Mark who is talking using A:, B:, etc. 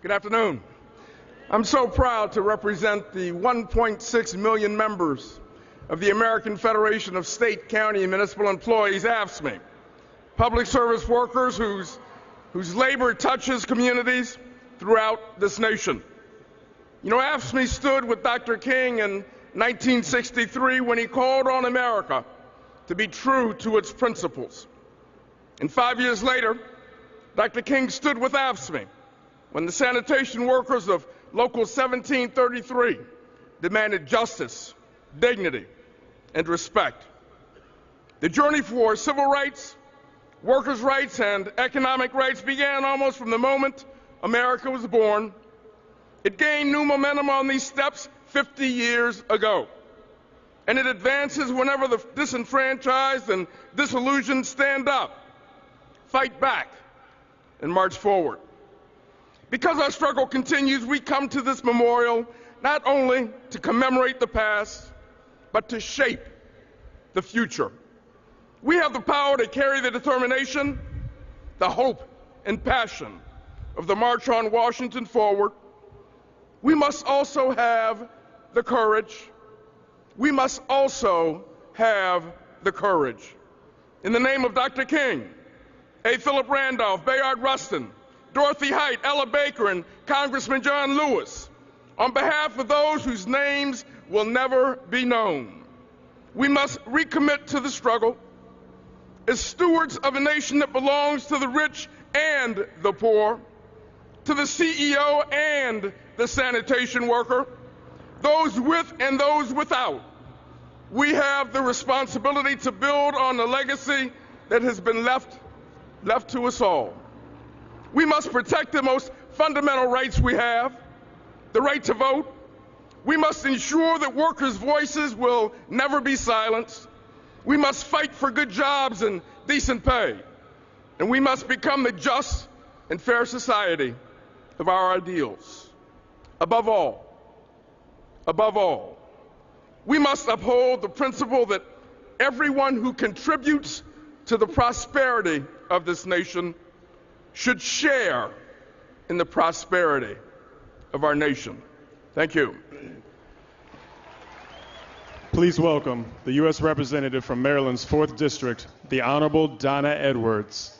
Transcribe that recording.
A: Good afternoon. I'm so proud to represent the 1.6 million members of the American Federation of State, County, and Municipal Employees, AFSCME, public service workers whose labor touches communities throughout this nation. You know, AFSCME stood with Dr. King in 1963 when he called on America to be true to its principles. And 5 years later, Dr. King stood with AFSCME when the sanitation workers of Local 1733 demanded justice, dignity, and respect. The journey for civil rights, workers' rights, and economic rights began almost from the moment America was born. It gained new momentum on these steps 50 years ago. And it advances whenever the disenfranchised and disillusioned stand up, fight back, and march forward. Because our struggle continues, we come to this memorial not only to commemorate the past, but to shape the future. We have the power to carry the determination, the hope, and passion of the March on Washington forward. We must also have the courage. We must also have the courage. In the name of Dr. King, A. Philip Randolph, Bayard Rustin, Dorothy Height, Ella Baker, and Congressman John Lewis, on behalf of those whose names will never be known, we must recommit to the struggle as stewards of a nation that belongs to the rich and the poor, to the CEO and the sanitation worker, those with and those without. We have the responsibility to build on the legacy that has been left to us all. We must protect the most fundamental rights we have, the right to vote. We must ensure that workers' voices will never be silenced. We must fight for good jobs and decent pay. And we must become the just and fair society of our ideals. Above all, we must uphold the principle that everyone who contributes to the prosperity of this nation should share in the prosperity of our nation. Thank you.
B: Please welcome the U.S. Representative from Maryland's 4th District, the Honorable Donna Edwards.